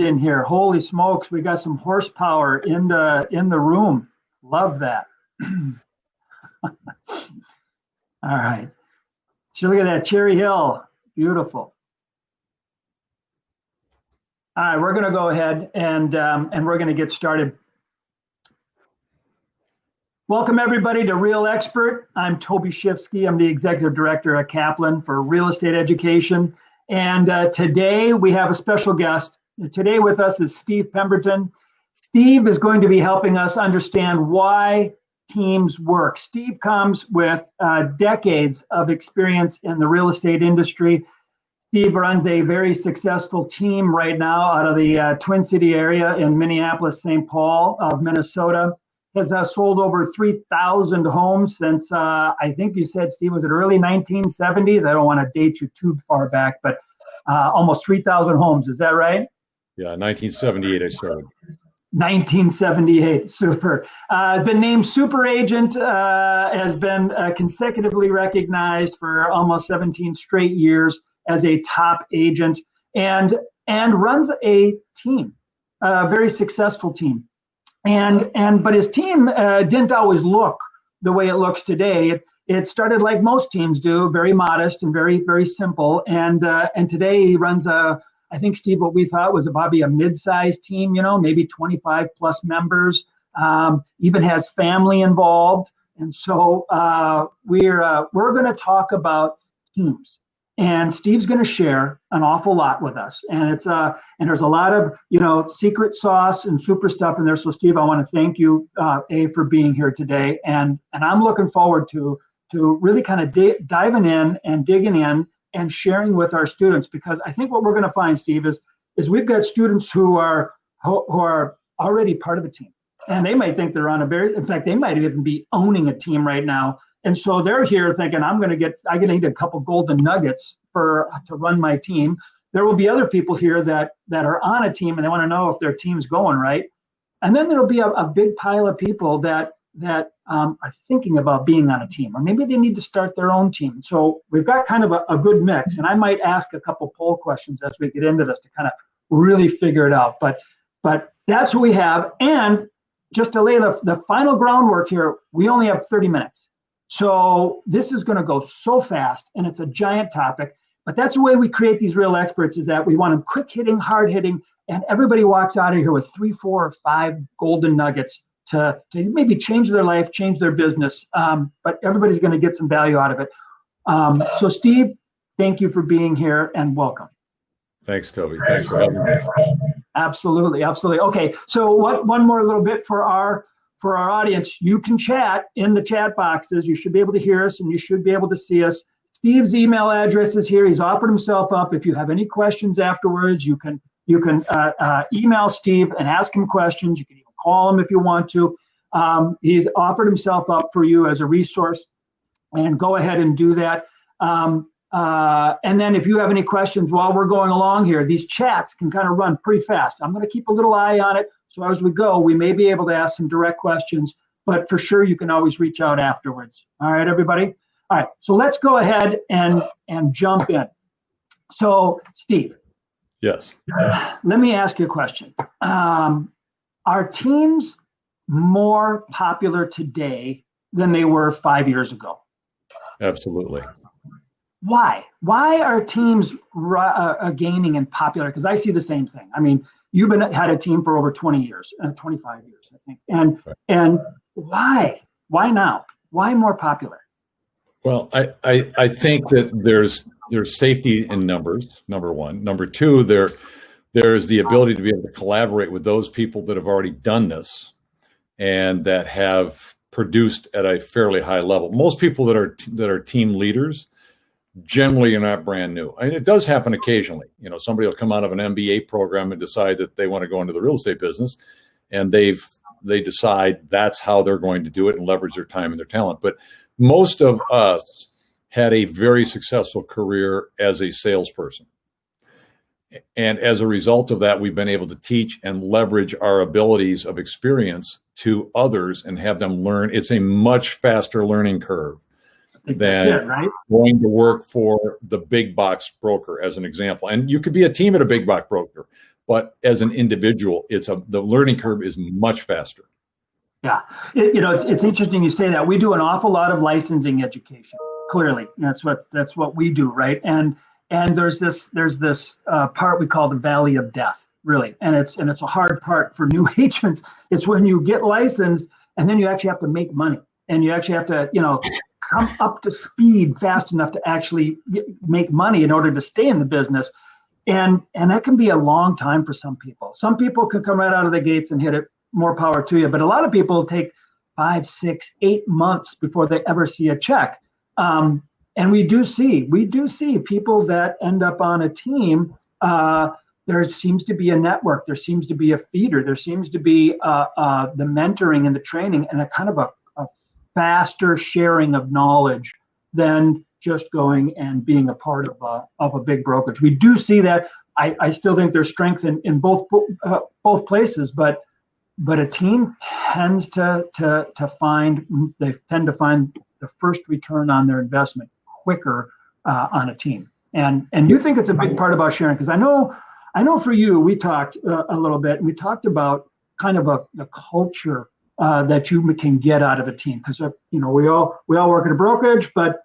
in here. Holy smokes, we got some horsepower in the room. Love that. All right. So look at that, Cherry Hill. Beautiful. All right, we're going to go ahead and we're going to get started. Welcome everybody to Real Expert. I'm Toby Shifsky. I'm the Executive Director at Kaplan for Real Estate Education. And today we have a special guest. Today with us is Steve Pemberton. Steve is going to be helping us understand why teams work. Steve comes with decades of experience in the real estate industry. Steve runs a very successful team right now out of the Twin City area in Minneapolis, St. Paul of Minnesota. Has sold over 3,000 homes since, I think you said, Steve, was it early 1970s? I don't want to date you too far back, but almost 3,000 homes. Is that right? Yeah, 1978 I started. 1978, super. Been named super agent, has been consecutively recognized for almost 17 straight years as a top agent, and runs a team, a very successful team. But his team didn't always look the way it looks today. It started like most teams do, very modest and very, very simple. And today he runs I think, Steve, what we thought was probably a mid-sized team, maybe 25 plus members, even has family involved. And so we're going to talk about teams. And Steve's going to share an awful lot with us, and there's a lot of secret sauce and super stuff in there. So Steve, I want to thank you for being here today, and I'm looking forward to really kind of diving in and digging in and sharing with our students, because I think what we're going to find, Steve, is we've got students who are already part of a team, and they might think they're in fact, they might even be owning a team right now. And so they're here thinking, I'm going to need a couple golden nuggets to run my team. There will be other people here that are on a team and they want to know if their team's going right. And then there'll be a big pile of people that are thinking about being on a team, or maybe they need to start their own team. So we've got kind of a good mix, and I might ask a couple poll questions as we get into this to kind of really figure it out. But that's what we have. And just to lay the final groundwork here, we only have 30 minutes. So this is going to go so fast, and it's a giant topic, but that's the way we create these real experts, is that we want them quick hitting, hard hitting, and everybody walks out of here with 3, 4, or 5 golden nuggets to maybe change their life, change their business. But everybody's going to get some value out of it. So Steve, thank you for being here and welcome. Thanks, Toby. Thanks for having me. Absolutely. Okay. So one more little bit for our audience. You can chat in the chat boxes. You should be able to hear us and you should be able to see us. Steve's email address is here. He's offered himself up. If you have any questions afterwards, you can email Steve and ask him questions. You can even call him if you want to. He's offered himself up for you as a resource, and go ahead and do that. And then if you have any questions while we're going along here, these chats can kind of run pretty fast. I'm going to keep a little eye on it. So as we go, we may be able to ask some direct questions, but for sure you can always reach out afterwards. All right, everybody? All right, so let's go ahead and jump in. So, Steve. Yes. Let me ask you a question. Are teams more popular today than they were 5 years ago? Absolutely. Why? Why are teams gaining in popular? Because I see the same thing. I mean, you've had a team for over 20 years, 25 years, I think. And why? Why now? Why more popular? Well, I think that there's safety in numbers, number one. Number two, there's the ability to be able to collaborate with those people that have already done this and that have produced at a fairly high level. Most people that are team leaders generally are not brand new. I mean, it does happen occasionally. Somebody will come out of an MBA program and decide that they want to go into the real estate business, and they decide that's how they're going to do it and leverage their time and their talent. But most of us had a very successful career as a salesperson. And as a result of that, we've been able to teach and leverage our abilities of experience to others and have them learn. It's a much faster learning curve than going to work for the big box broker, as an example. And you could be a team at a big box broker, But as an individual, the learning curve is much faster. Yeah, it's interesting you say that. We do an awful lot of licensing education. Clearly, that's what we do, right? And there's this part we call the valley of death, really, and it's a hard part for new agents. It's when you get licensed and then you actually have to make money, and you actually have to come up to speed fast enough to actually make money in order to stay in the business. And that can be a long time for some people. Some people can come right out of the gates and hit it. More power to you. But a lot of people take 5, 6, 8 months before they ever see a check. And we do see people that end up on a team. There seems to be a network. There seems to be a feeder. There seems to be the mentoring and the training and a kind of a faster sharing of knowledge than just going and being a part of a big brokerage. We do see that. I still think there's strength in both places, but a team tends to find the first return on their investment quicker on a team. And you think it's a big part about sharing, because I know for you, we talked a little bit, and we talked about kind of the culture that you can get out of a team, because we all work at a brokerage, but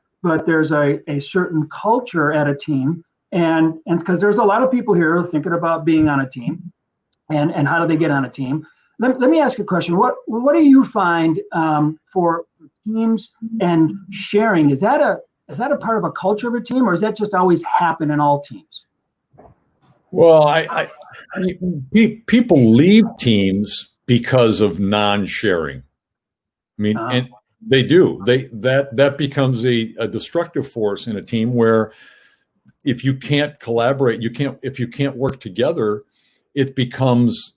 there's a certain culture at a team, and because there's a lot of people here thinking about being on a team, and how do they get on a team. Let me ask you a question. What do you find for teams and sharing? Is that a part of a culture of a team, or does that just always happen in all teams? Well, I people leave teams because of non-sharing. I mean, and they do. That becomes a destructive force in a team, where if you can't collaborate, if you can't work together, it becomes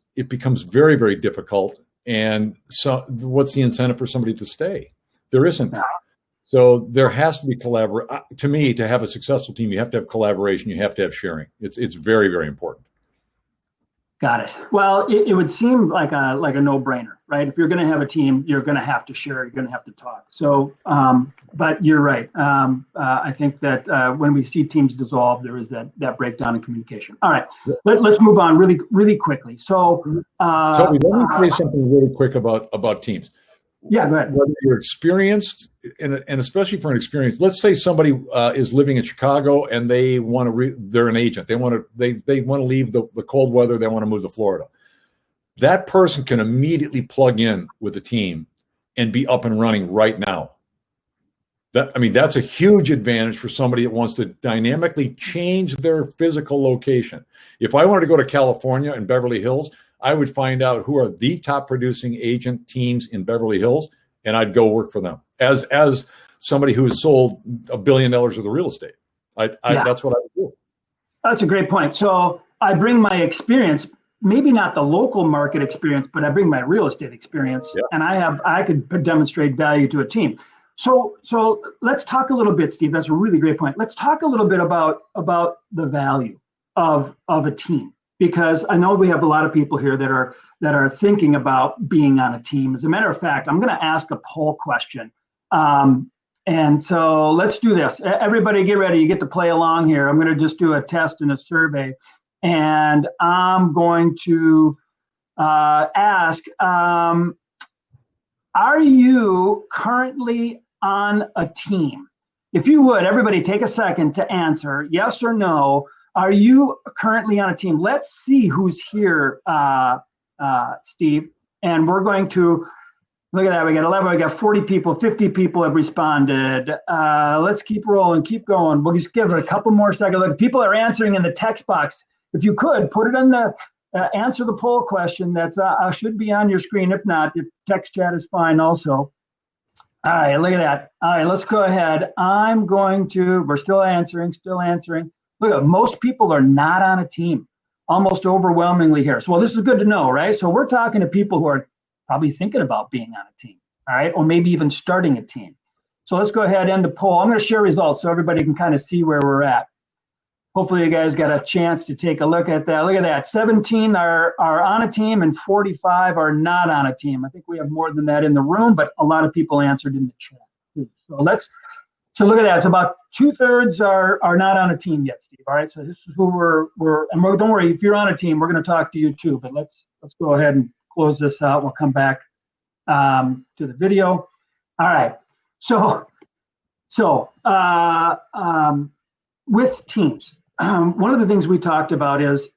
very, very difficult. And so what's the incentive for somebody to stay? There isn't. So there has to be to me, to have a successful team, you have to have collaboration. You have to have sharing. It's very, very important. Got it. Well, it would seem like a no-brainer, right? If you're going to have a team, you're going to have to share. You're going to have to talk. So, but you're right. I think that when we see teams dissolve, there is that breakdown in communication. All right, let's move on really, really quickly. So, let me say something really quick about teams. Yeah, go ahead. Whether you're experienced, and especially for an experienced, let's say somebody is living in Chicago and they want to. They're an agent. They want to leave the cold weather. They want to move to Florida. That person can immediately plug in with the team and be up and running right now. That's a huge advantage for somebody that wants to dynamically change their physical location. If I wanted to go to California and Beverly Hills, I would find out who are the top producing agent teams in Beverly Hills, and I'd go work for them. As somebody who has sold $1 billion worth of real estate, that's what I would do. That's a great point. So I bring my experience, maybe not the local market experience, but I bring my real estate experience, and I could demonstrate value to a team. So let's talk a little bit, Steve. That's a really great point. Let's talk a little bit about the value of a team, because I know we have a lot of people here that are thinking about being on a team. As a matter of fact, I'm going to ask a poll question. And so let's do this. Everybody get ready. You get to play along here. I'm going to just do a test and a survey. And I'm going to ask, are you currently on a team? If you would, everybody take a second to answer yes or no. Are you currently on a team? Let's see who's here, Steve. And we're going to, look at that. We got 11, we got 40 people, 50 people have responded. Let's keep rolling, keep going. We'll just give it a couple more seconds. Look, people are answering in the text box. If you could, put it in the, answer the poll question that's should be on your screen. If not, the text chat is fine also. All right, look at that. All right, let's go ahead. We're still answering. Look, most people are not on a team, almost overwhelmingly here. So, well, this is good to know, right? So we're talking to people who are probably thinking about being on a team, all right? Or maybe even starting a team. So let's go ahead and end the poll. I'm going to share results so everybody can kind of see where we're at. Hopefully you guys got a chance to take a look at that. Look at that. 17 are on a team and 45 are not on a team. I think we have more than that in the room, but a lot of people answered in the chat too. So let's So look at that. So about 2/3 are not on a team yet, Steve. All right. So this is who don't worry, if you're on a team, we're going to talk to you too. But let's go ahead and close this out. We'll come back to the video. All right. So with teams, one of the things we talked about is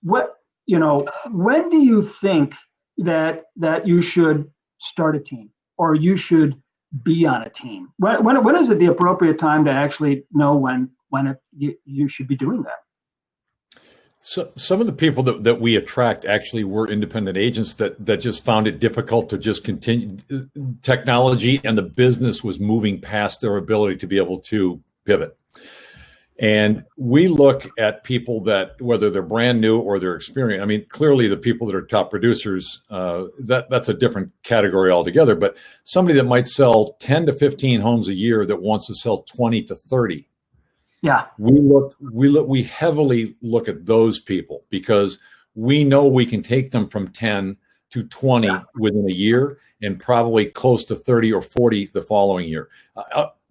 what, when do you think that you should start a team or you should be on a team? When is it the appropriate time to actually know when you should be doing that? So some of the people that we attract actually were independent agents that just found it difficult to just continue. Technology and the business was moving past their ability to be able to pivot. And we look at people that, whether they're brand new or they're experienced, I mean, clearly the people that are top producers, that's a different category altogether, but somebody that might sell 10 to 15 homes a year that wants to sell 20 to 30. Yeah. We heavily look at those people because we know we can take them from 10 to 20 within a year and probably close to 30 or 40 the following year.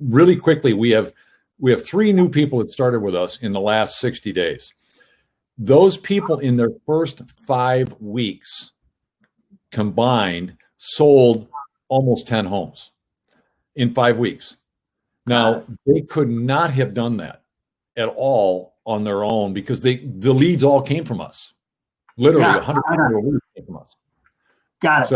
Really quickly, we have 3 new people that started with us in the last 60 days. Those people in their first 5 weeks combined sold almost 10 homes in 5 weeks. Now, they could not have done that at all on their own because the leads all came from us. Literally 100% of the leads came from us. Got it.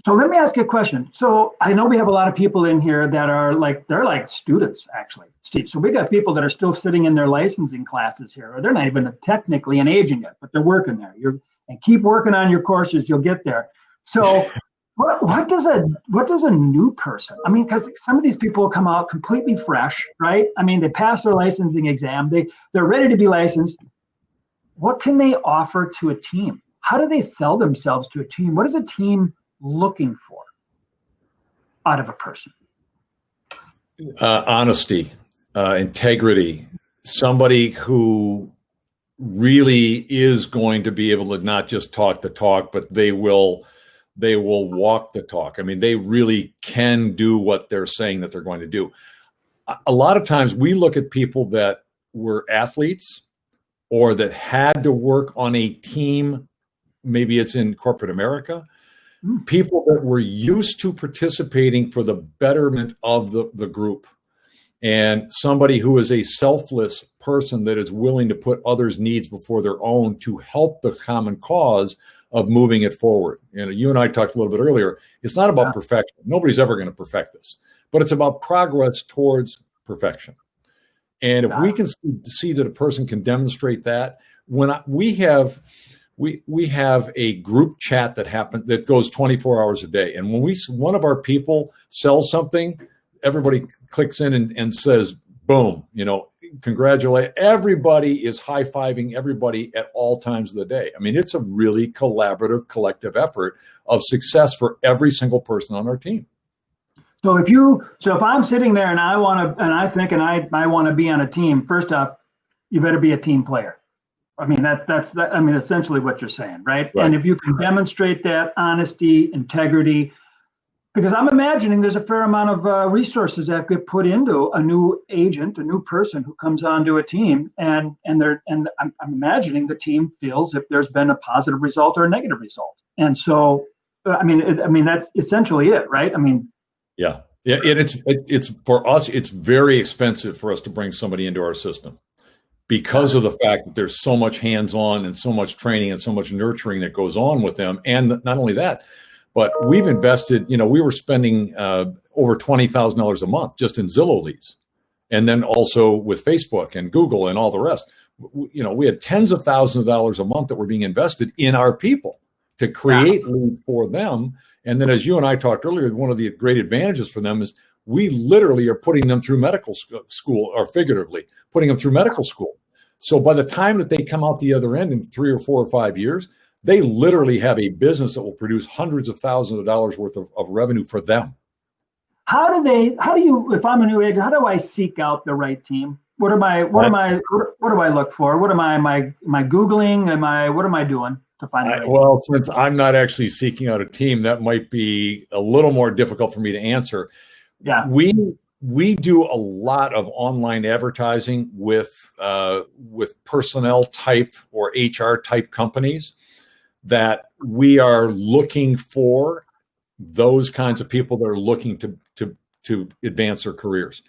So let me ask you a question. So I know we have a lot of people in here that are they're like students, actually, Steve. So we got people that are still sitting in their licensing classes here, or they're not even technically an agent yet, but they're working there. And keep working on your courses, you'll get there. So what does a new person, I mean, because some of these people come out completely fresh, right? I mean, they pass their licensing exam, they're ready to be licensed. What can they offer to a team? How do they sell themselves to a team? What is a team looking for out of a person? Honesty, integrity, somebody who really is going to be able to not just talk the talk, but they will walk the talk. I mean, they really can do what they're saying that they're going to do. A lot of times we look at people that were athletes or that had to work on a team. Maybe it's in corporate America. People that were used to participating for the betterment of the group, and somebody who is a selfless person that is willing to put others' needs before their own to help the common cause of moving it forward. You and I talked a little bit earlier. It's not about perfection. Nobody's ever going to perfect this, but it's about progress towards perfection. And if we can see that a person can demonstrate that, we have a group chat that goes 24 hours a day. And when one of our people sells something, everybody clicks in and says, boom, congratulate. Everybody is high-fiving everybody at all times of the day. I mean, it's a really collaborative, collective effort of success for every single person on our team. So if I'm sitting there and I want to be on a team, first off, you better be a team player. I mean, that's essentially what you're saying, right? And if you can demonstrate that honesty, integrity, because I'm imagining there's a fair amount of resources that get put into a new agent, a new person who comes onto a team, and I'm imagining the team feels if there's been a positive result or a negative result. And so, I mean that's essentially it, right? I mean, yeah. And it's for us, it's very expensive for us to bring somebody into our system, because of the fact that there's so much hands-on and so much training and so much nurturing that goes on with them. And not only that, but we've invested, we were spending over $20,000 a month just in Zillow leads. And then also with Facebook and Google and all the rest. We had tens of thousands of dollars a month that were being invested in our people to create leads for them. And then, as you and I talked earlier, one of the great advantages for them is we literally are putting them through medical school, or figuratively putting them through medical school. So by the time that they come out the other end in 3 or 4 or 5 years, they literally have a business that will produce hundreds of thousands of dollars worth of revenue for them. If I'm a new agent, how do I seek out the right team? What do I look for? Am I Googling? What am I doing to find the right team? Since I'm not actually seeking out a team, that might be a little more difficult for me to answer. Yeah. we do a lot of online advertising with personnel type or HR type companies that we are looking for those kinds of people that are looking to advance their careers.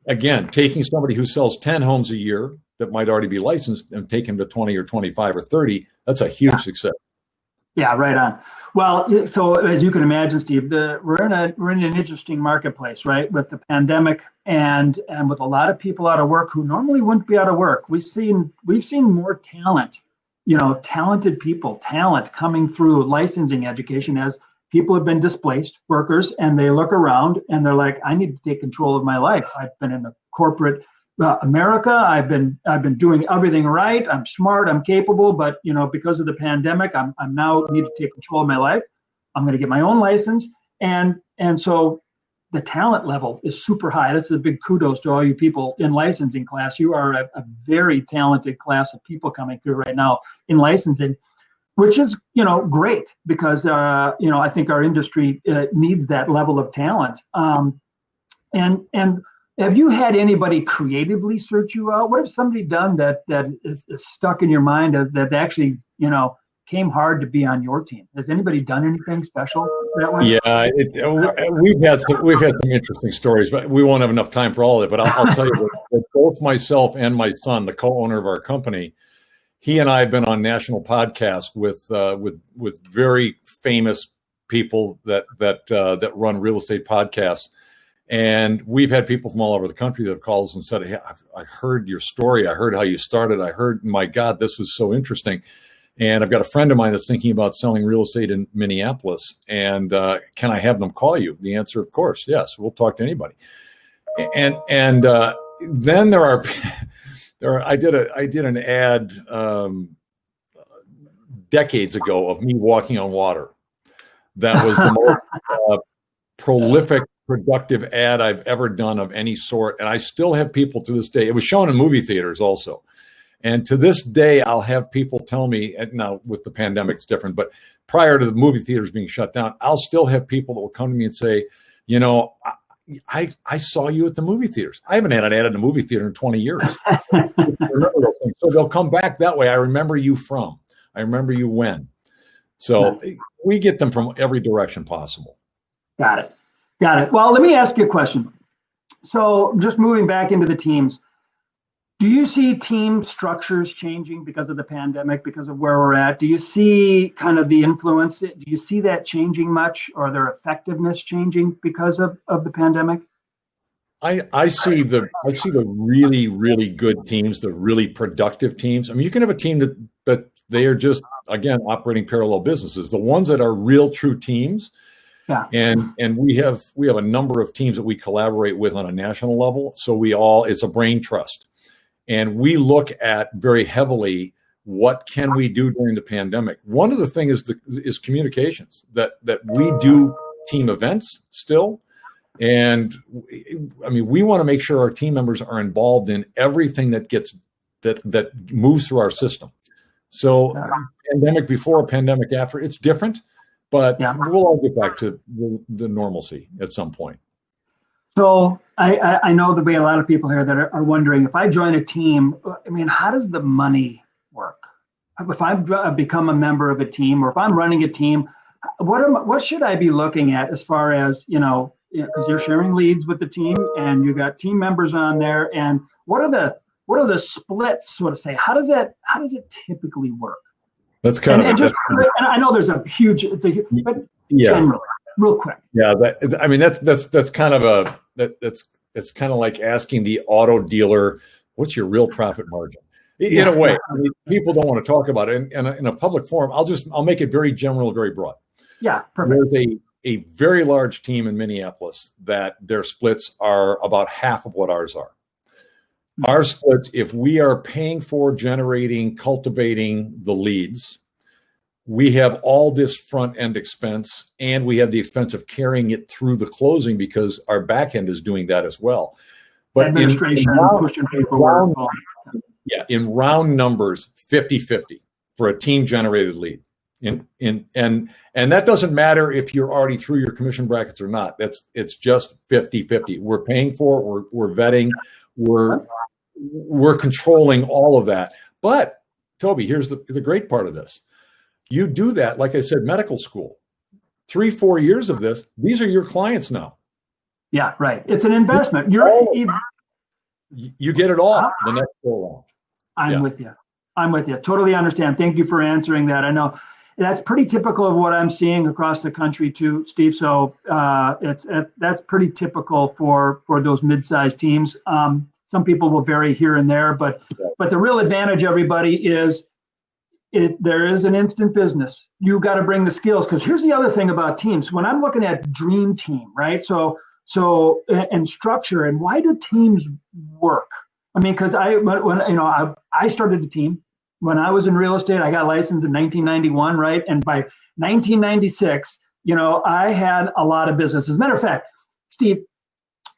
Again, taking somebody who sells 10 homes a year that might already be licensed and take them to 20 or 25 or 30, that's a huge success. Yeah, right on. Well, so as you can imagine, Steve, we're in an interesting marketplace, right? With the pandemic and with a lot of people out of work who normally wouldn't be out of work. We've seen more talent, talented people, talent coming through licensing education as people have been displaced workers, and they look around and they're like, I need to take control of my life. I've been in the corporate America. I've been doing everything right. I'm smart. I'm capable. But because of the pandemic, I'm now need to take control of my life. I'm going to get my own license, and so the talent level is super high. This is a big kudos to all you people in licensing class. You are a very talented class of people coming through right now in licensing, which is great because I think our industry needs that level of talent. And have you had anybody creatively search you out? What have somebody done that is stuck in your mind that actually, came hard to be on your team? Has anybody done anything special that way? Yeah, we've had some interesting stories, but we won't have enough time for all of it. But I'll tell you that both myself and my son, the co-owner of our company, he and I have been on national podcasts with very famous people that run real estate podcasts. And we've had people from all over the country that have called us and said, hey, I heard your story. I heard how you started. I heard, my God, this was so interesting. And I've got a friend of mine that's thinking about selling real estate in Minneapolis. And can I have them call you? The answer, of course, yes. We'll talk to anybody. And then there are I did an ad decades ago of me walking on water. That was the most prolific, productive ad I've ever done of any sort. And I still have people to this day. It was shown in movie theaters also. And to this day, I'll have people tell me, and now with the pandemic, it's different, but prior to the movie theaters being shut down, I'll still have people that will come to me and say, I saw you at the movie theaters. I haven't had an ad in a movie theater in 20 years. So they'll come back that way. I remember you from. I remember you when. So we get them from every direction possible. Got it. Well, let me ask you a question. So just moving back into the teams, do you see team structures changing because of the pandemic, because of where we're at? Do you see kind of the influence? Do you see that changing much, or their effectiveness changing because of the pandemic? I see the really, really good teams, the really productive teams. I mean, you can have a team that they are just, again, operating parallel businesses. The ones that are real true teams. Yeah. And we have a number of teams that we collaborate with on a national level. So it's a brain trust. And we look at very heavily what can we do during the pandemic. One of the things is communications, that we do team events still. And I mean, we want to make sure our team members are involved in everything that moves through our system. So pandemic before, pandemic after, it's different. But we'll all get back to the normalcy at some point. So I know there'll be a lot of people here that are wondering, if I join a team, I mean, how does the money work? If I become a member of a team, or if I'm running a team, what should I be looking at as far as, because you're sharing leads with the team and you got team members on there, and what are the splits, so to say? How does it typically work? That's kind and I know there's but generally, real quick. Yeah, that's kind of it's kind of like asking the auto dealer, what's your real profit margin? In a way, I mean, people don't want to talk about it. And in a public forum, I'll make it very general, very broad. Yeah, perfect. There's a very large team in Minneapolis that their splits are about half of what ours are. Our splits, if we are paying for generating, cultivating the leads, we have all this front end expense, and we have the expense of carrying it through the closing because our back end is doing that as well. But administration, pushing paperwork. In round numbers, 50-50 for a team generated lead. And that doesn't matter if you're already through your commission brackets or not. It's just 50-50. We're paying for it. We're vetting. We're controlling all of that. But Toby, here's the great part of this. You do that, like I said, medical school, 3-4 years of this. These are your clients now. Yeah, right. It's an investment. You get it all the next go around. I'm with you. Totally understand. Thank you for answering that. I know that's pretty typical of what I'm seeing across the country too, Steve. So that's pretty typical for those mid-sized teams. Some people will vary here and there, but the real advantage, everybody, is there is an instant business. You got to bring the skills, because here's the other thing about teams. When I'm looking at dream team, right? So and structure, and why do teams work? I mean, because I started a team when I was in real estate. I got licensed in 1991, right? And by 1996, I had a lot of business. As a matter of fact, Steve,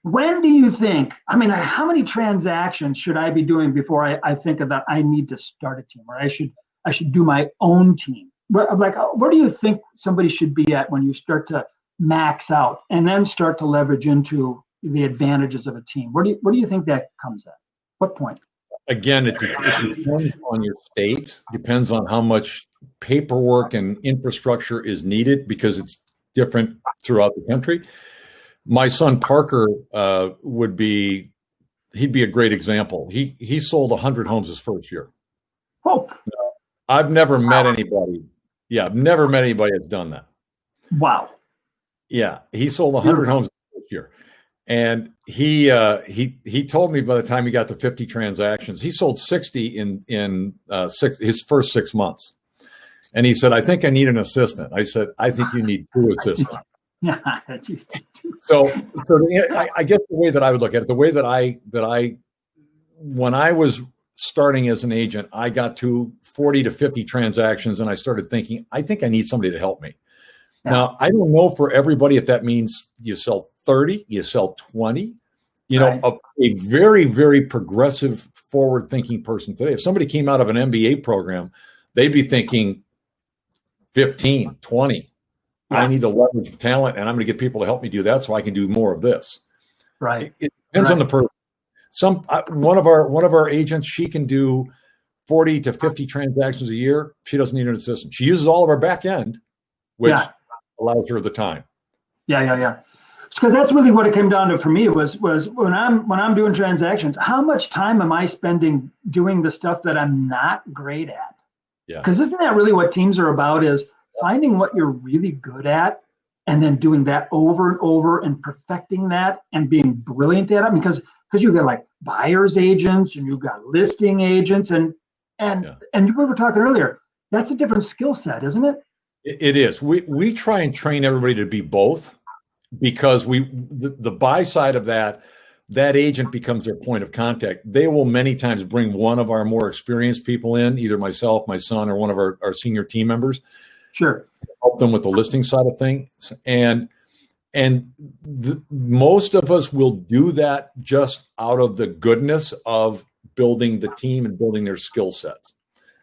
when do you think, I mean, how many transactions should I be doing before I think of that I need to start a team, or I should do my own team? Like, where do you think somebody should be at when you start to max out and then start to leverage into the advantages of a team? Where do you think that comes at? What point? Again, it depends on your state, depends on how much paperwork and infrastructure is needed, because it's different throughout the country. My son Parker he'd be a great example. He sold 100 homes his first year. Oh, I've never met anybody. Yeah, I've never met anybody that's done that. Wow. Yeah, he sold 100 homes his first year, and he told me by the time he got to 50 transactions, he sold 60 in his first 6 months. And he said, "I think I need an assistant." I said, "I think you need 2 assistants." So I guess the way that I would look at it, the way that I when I was starting as an agent, I got to 40 to 50 transactions, and I started thinking, I think I need somebody to help me. Yeah. Now, I don't know for everybody if that means you sell 30, you sell 20. Right. A very, very progressive, forward-thinking person today, if somebody came out of an MBA program, they'd be thinking 15, 20. Yeah. I need to leverage talent, and I'm going to get people to help me do that so I can do more of this. Right. It depends on the person. One of our agents, she can do 40 to 50 transactions a year. She doesn't need an assistant. She uses all of our back end, which allows her the time. Yeah. Because that's really what it came down to for me was when I'm doing transactions, how much time am I spending doing the stuff that I'm not great at? Yeah. Because isn't that really what teams are about, is finding what you're really good at and then doing that over and over and perfecting that and being brilliant at it? Because you've got like buyer's agents and you've got listing agents and we were talking earlier, that's a different skill set, isn't it? It is. We try and train everybody to be both, because the buy side of that agent becomes their point of contact. They will many times bring one of our more experienced people in, either myself, my son, or one of our senior team members. Sure. Help them with the listing side of things. And most of us will do that just out of the goodness of building the team and building their skill sets.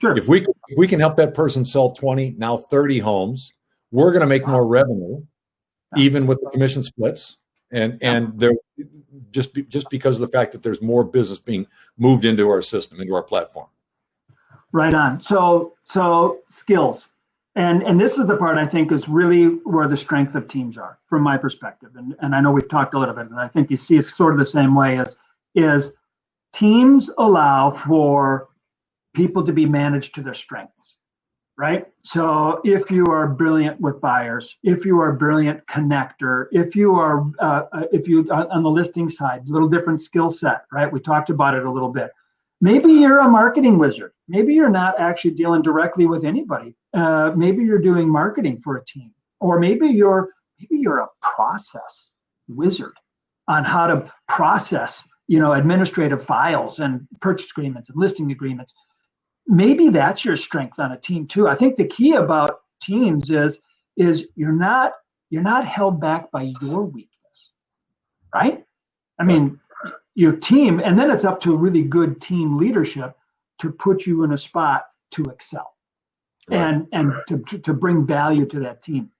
Sure. If we can help that person sell 20, now 30 homes, we're going to make more revenue, even with the commission splits. And they're just because of the fact that there's more business being moved into our system, into our platform. Right on. So skills. And this is the part I think is really where the strength of teams are, from my perspective. And I know we've talked a little bit, and I think you see it sort of the same way, is teams allow for people to be managed to their strengths, right? So if you are brilliant with buyers, if you are a brilliant connector, if you on the listing side, a little different skill set, right? We talked about it a little bit. Maybe you're a marketing wizard. Maybe you're not actually dealing directly with anybody. Maybe you're doing marketing for a team, or maybe you're a process wizard on how to process, administrative files and purchase agreements and listing agreements. Maybe that's your strength on a team too. I think the key about teams is you're not held back by your weakness, right? I mean, your team, and then it's up to really good team leadership to put you in a spot to excel. Right. and to bring value to that team.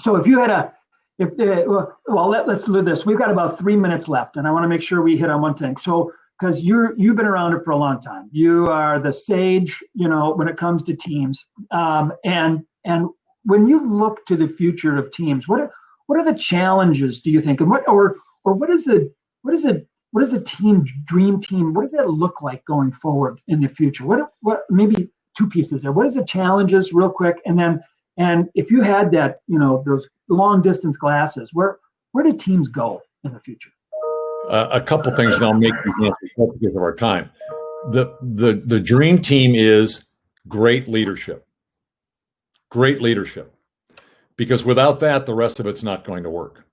So if you had let's do this. We've got about 3 minutes left, and I want to make sure we hit on one thing. So because you've been around it for a long time, you are the sage, when it comes to teams. And when you look to the future of teams, what are the challenges, do you think, and what is a dream team? What does that look like going forward in the future? What maybe two pieces there. What is the challenges, real quick, and if you had that, those long distance glasses, where do teams go in the future? A couple things, and I'll make these answers because of our time. The dream team is great leadership. Great leadership, because without that, the rest of it's not going to work.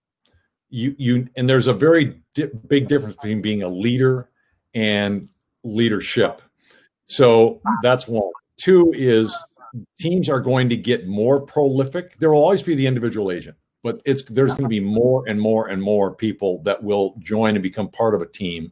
And there's a very big difference between being a leader and leadership. So that's one. Two is teams are going to get more prolific. There will always be the individual agent, but there's going to be more and more and more people that will join and become part of a team.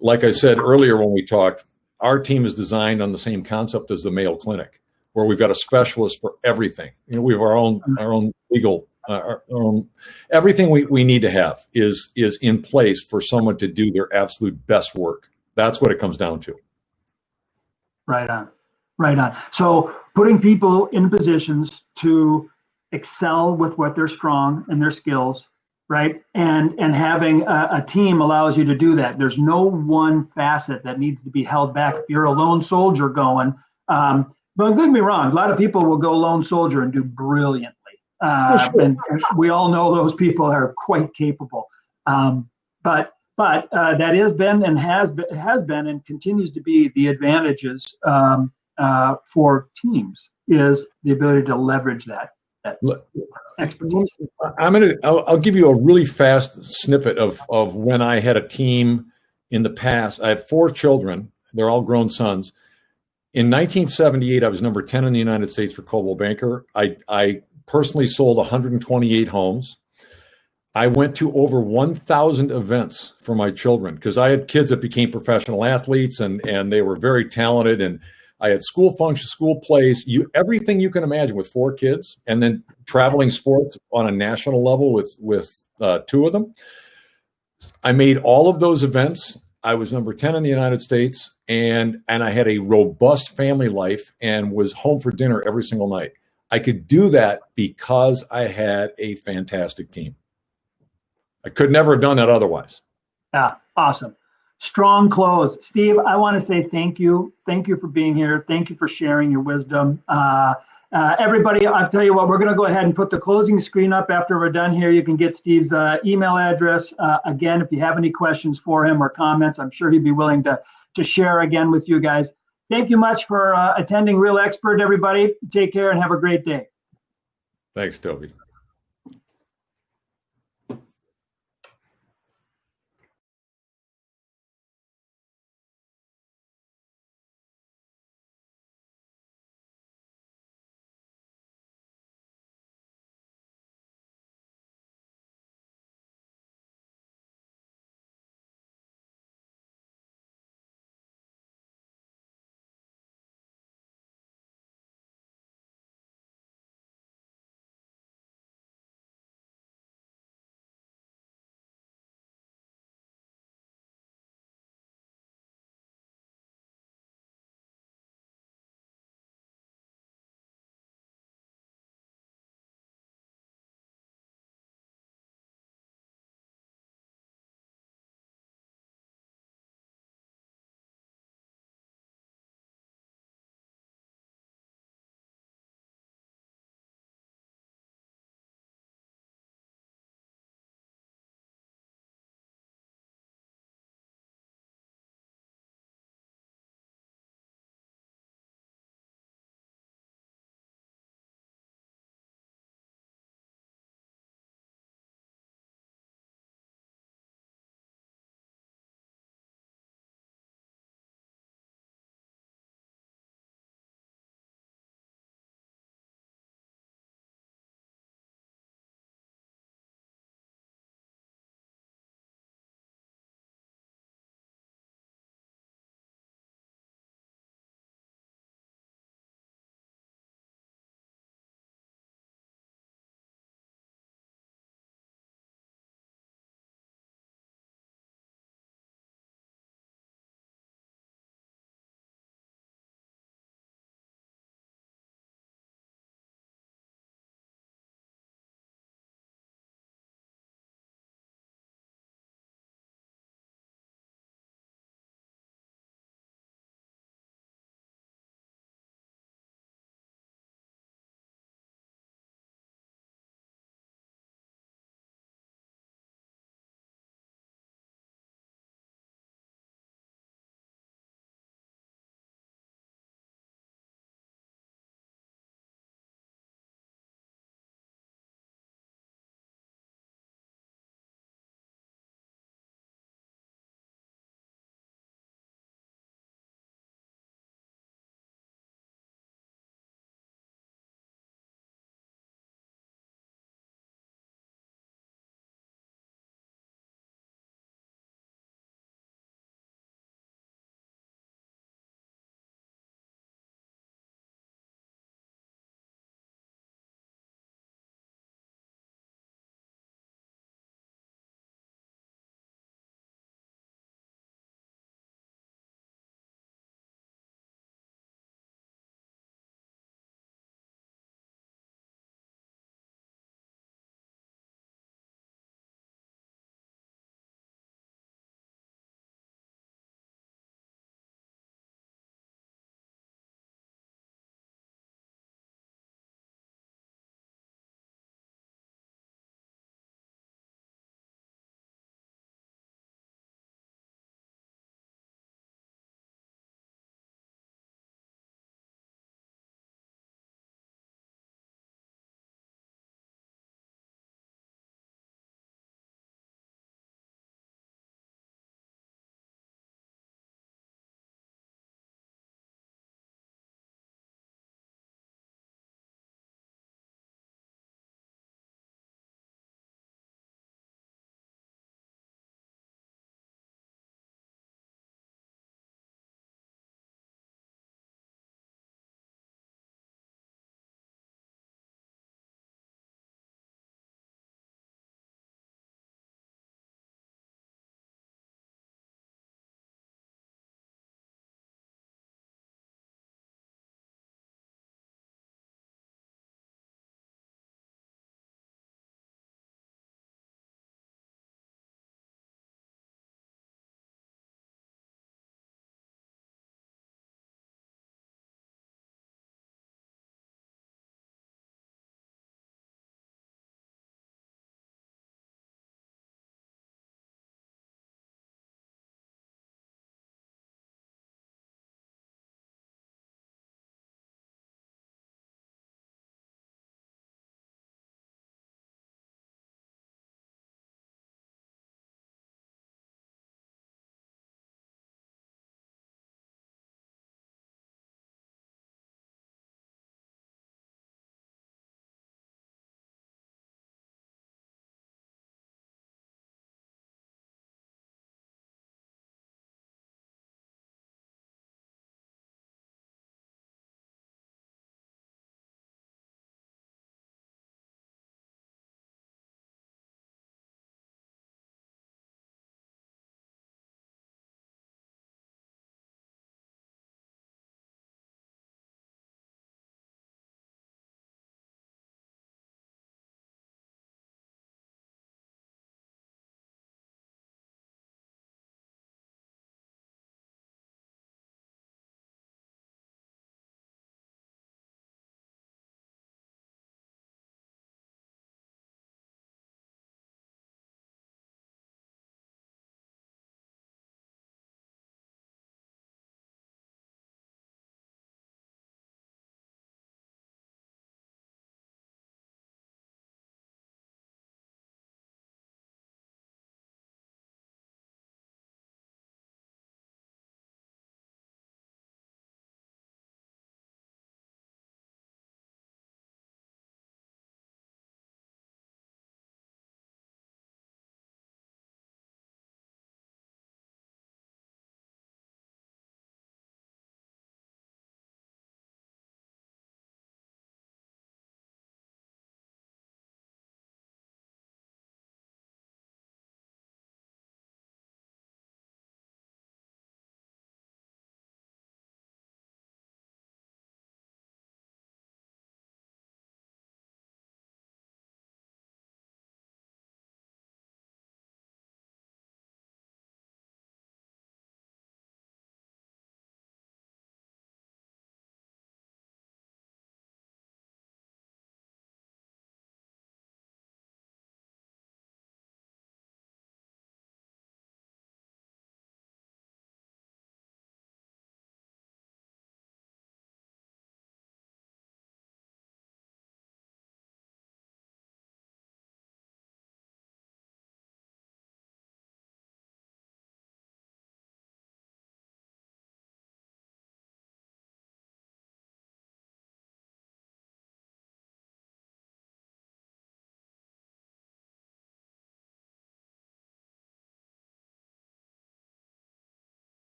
Like I said earlier when we talked, our team is designed on the same concept as the Mayo Clinic, where we've got a specialist for everything. We have our own legal, our own, everything we need to have is in place for someone to do their absolute best work. That's what it comes down to. Right on. So putting people in positions to excel with what they're strong and their skills, right? And having a team allows you to do that. There's no one facet that needs to be held back. If you're a lone soldier going, but don't get me wrong, a lot of people will go lone soldier and do brilliantly. And we all know those people are quite capable. But that has been and continues to be the advantages for teams, is the ability to leverage that expertise. I'll give you a really fast snippet of when I had a team in the past. I have 4 children. They're all grown sons. In 1978, I was number 10 in the United States for Coldwell Banker. I personally sold 128 homes. I went to over 1,000 events for my children because I had kids that became professional athletes and they were very talented. And I had school functions, school plays, everything you can imagine with 4 kids, and then traveling sports on a national level with 2 of them. I made all of those events. I was number 10 in the United States, and I had a robust family life and was home for dinner every single night. I could do that because I had a fantastic team. I could never have done that otherwise. Yeah, awesome. Strong close. Steve, I want to say thank you. Thank you for being here. Thank you for sharing your wisdom. Everybody, I'll tell you what, we're going to go ahead and put the closing screen up after we're done here. You can get Steve's email address. Again, if you have any questions for him or comments, I'm sure he'd be willing to share again with you guys. Thank you much for attending Real Expert, everybody. Take care and have a great day. Thanks, Toby.